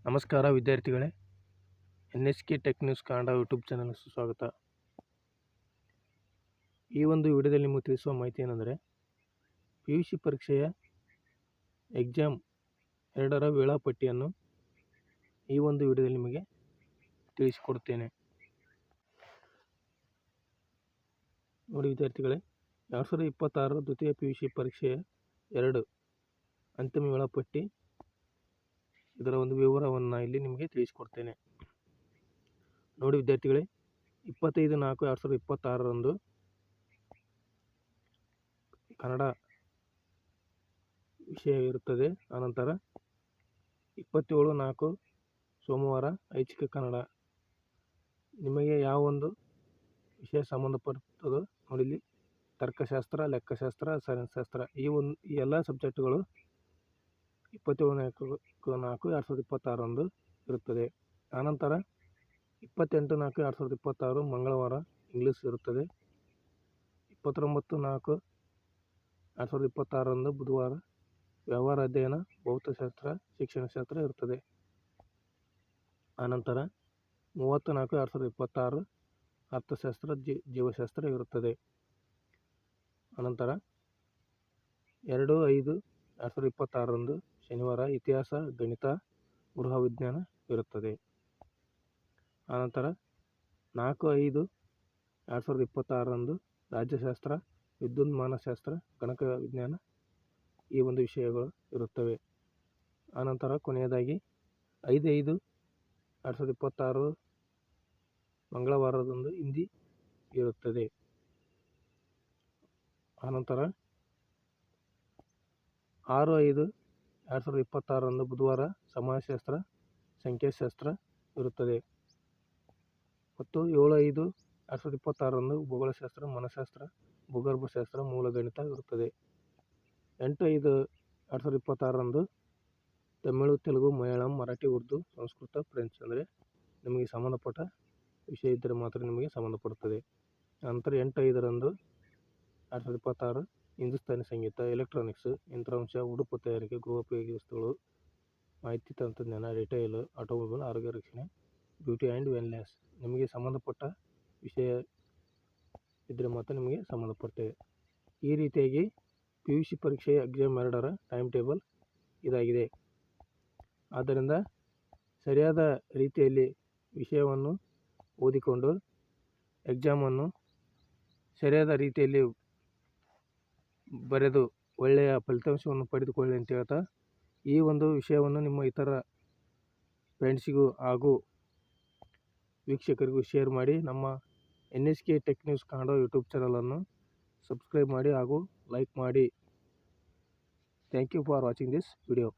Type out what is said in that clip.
ನಮಸ್ಕಾರ ವಿದ್ಯಾರ್ಥಿಗಳೇ, NSK tech news Kannada YouTube ಚಾನಲ್ಗೆ ಸುಸ್ವಾಗತ. ಈ ಒಂದು ವಿಡಿಯೋದಲ್ಲಿ ನಿಮಗೆ ತಿಳಿಸುವ ಮಾಹಿತಿ ಏನೆಂದರೆ, PUC ಪರೀಕ್ಷೆಯ ಎಕ್ಸಾಮ್ 2ರ ವೇಳಾಪಟ್ಟಿಯನ್ನು ಈ ಒಂದು ವಿಡಿಯೋದಲ್ಲಿ ನಿಮಗೆ ತಿಳಿಸಿಕೊಡುತ್ತೇನೆ. ನೋಡಿ ವಿದ್ಯಾರ್ಥಿಗಳೇ, 2026 ದ್ವಿತೀಯ PUC ಪರೀಕ್ಷೆಯ 2 ಅಂತಿಮ ವೇಳಾಪಟ್ಟಿ, ಇದರ ಒಂದು ವಿವರವನ್ನು ಇಲ್ಲಿ ನಿಮಗೆ ತಿಳಿಸಿಕೊಡ್ತೇನೆ. ನೋಡಿ ವಿದ್ಯಾರ್ಥಿಗಳೇ, 25/4/2026 ಕನ್ನಡ ವಿಷಯ ಇರುತ್ತದೆ. ಆನಂತರ 27/4 ಸೋಮವಾರ ಐಚ್ಛಿಕ ಕನ್ನಡ. ನಿಮಗೆ ಯಾವ ಒಂದು ವಿಷಯ ಸಂಬಂಧಪಡುತ್ತದೋ ನೋಡಿ, ಇಲ್ಲಿ ತರ್ಕಶಾಸ್ತ್ರ, ಲೆಕ್ಕಶಾಸ್ತ್ರ, ಸೈನ್ಸ್ಶಾಸ್ತ್ರ ಈ ಎಲ್ಲ ಸಬ್ಜೆಕ್ಟ್ಗಳು 27/4/2026 ಇರುತ್ತದೆ. ಆನಂತರ 28/4/2026 ಮಂಗಳವಾರ ಇಂಗ್ಲೀಷ್ ಇರುತ್ತದೆ. 29/4/2026 ಬುಧವಾರ ವ್ಯವಹಾರ ಅಧ್ಯಯನ, ಭೌತಶಾಸ್ತ್ರ, ಶಿಕ್ಷಣಶಾಸ್ತ್ರ ಇರುತ್ತದೆ. ಆನಂತರ 30/4/2026 ಅರ್ಥಶಾಸ್ತ್ರ, ಜೀವಶಾಸ್ತ್ರ ಇರುತ್ತದೆ. ಅನಂತರ 2/5/2026 ಶನಿವಾರ ಇತಿಹಾಸ, ಗಣಿತ, ಗೃಹ ವಿಜ್ಞಾನ ಇರುತ್ತದೆ. ಆನಂತರ 4/5/2026 ರಾಜ್ಯಶಾಸ್ತ್ರ, ವಿದ್ಯುನ್ಮಾನಶಾಸ್ತ್ರ, ಗಣಕ ವಿಜ್ಞಾನ ಈ ಒಂದು ವಿಷಯಗಳು ಇರುತ್ತವೆ. ಆನಂತರ ಕೊನೆಯದಾಗಿ 5/5/2026 ಮಂಗಳವಾರದಂದು ಹಿಂದಿ ಇರುತ್ತದೆ. ಆನಂತರ 6/5/2026 ಬುಧವಾರ ಸಮಾಜಶಾಸ್ತ್ರ, ಸಂಖ್ಯಾಶಾಸ್ತ್ರ ಇರುತ್ತದೆ. ಮತ್ತು 7/5/2026 ಭೂಗೋಳಶಾಸ್ತ್ರ, ಮನಃಶಾಸ್ತ್ರ, ಭೂಗರ್ಭಶಾಸ್ತ್ರ, ಮೂಲಗಣಿತ ಇರುತ್ತದೆ. 8/5/2026 ತಮಿಳು, ತೆಲುಗು, ಮಲಯಾಳಂ, ಮರಾಠಿ, ಉರ್ದು, ಸಂಸ್ಕೃತ, ಫ್ರೆಂಚ್ ಅಂದರೆ ನಿಮಗೆ ಸಂಬಂಧಪಟ್ಟ ವಿಷಯ ಇದ್ದರೆ ಮಾತ್ರ ನಿಮಗೆ ಸಂಬಂಧಪಡುತ್ತದೆ. ನಂತರ 8/5/2026 ಹಿಂದೂಸ್ತಾನಿ ಸಂಗೀತ, ಎಲೆಕ್ಟ್ರಾನಿಕ್ಸ್, ಯಂತ್ರಾಂಶ, ಉಡುಪು ತಯಾರಿಕೆ, ಗೃಹೋಪಯೋಗಿ ವಸ್ತುಗಳು, ಮಾಹಿತಿ ತಂತ್ರಜ್ಞಾನ, ರಿಟೇಲ್, ಆಟೋಮೊಬೈಲ್, ಆರೋಗ್ಯ ರಕ್ಷಣೆ, ಬ್ಯೂಟಿ ಆ್ಯಂಡ್ ವೆಲ್ನೆಸ್ ನಿಮಗೆ ಸಂಬಂಧಪಟ್ಟ ವಿಷಯ ಇದ್ದರೆ ಮಾತ್ರ ನಿಮಗೆ ಸಂಬಂಧಪಡ್ತೇವೆ. ಈ ರೀತಿಯಾಗಿ PUC ಪರೀಕ್ಷೆಯ ಎಕ್ಸಾಮ್ 2ರ ಟೈಮ್ ಟೇಬಲ್ ಇದಾಗಿದೆ. ಆದ್ದರಿಂದ ಸರಿಯಾದ ರೀತಿಯಲ್ಲಿ ವಿಷಯವನ್ನು ಓದಿಕೊಂಡು ಎಕ್ಸಾಮನ್ನು ಸರಿಯಾದ ರೀತಿಯಲ್ಲಿ ಬರೆದು ಒಳ್ಳೆಯ ಫಲಿತಾಂಶವನ್ನು ಪಡೆದುಕೊಳ್ಳಿ ಅಂತ ಹೇಳ್ತಾ, ಈ ಒಂದು ವಿಷಯವನ್ನು ನಿಮ್ಮ ಇತರ ಫ್ರೆಂಡ್ಸಿಗೂ ಹಾಗೂ ವೀಕ್ಷಕರಿಗೂ ಶೇರ್ ಮಾಡಿ. ನಮ್ಮ NSK tech news Kannada YouTube ಚಾನಲನ್ನು ಸಬ್ಸ್ಕ್ರೈಬ್ ಮಾಡಿ ಹಾಗೂ ಲೈಕ್ ಮಾಡಿ. Thank you for watching this video.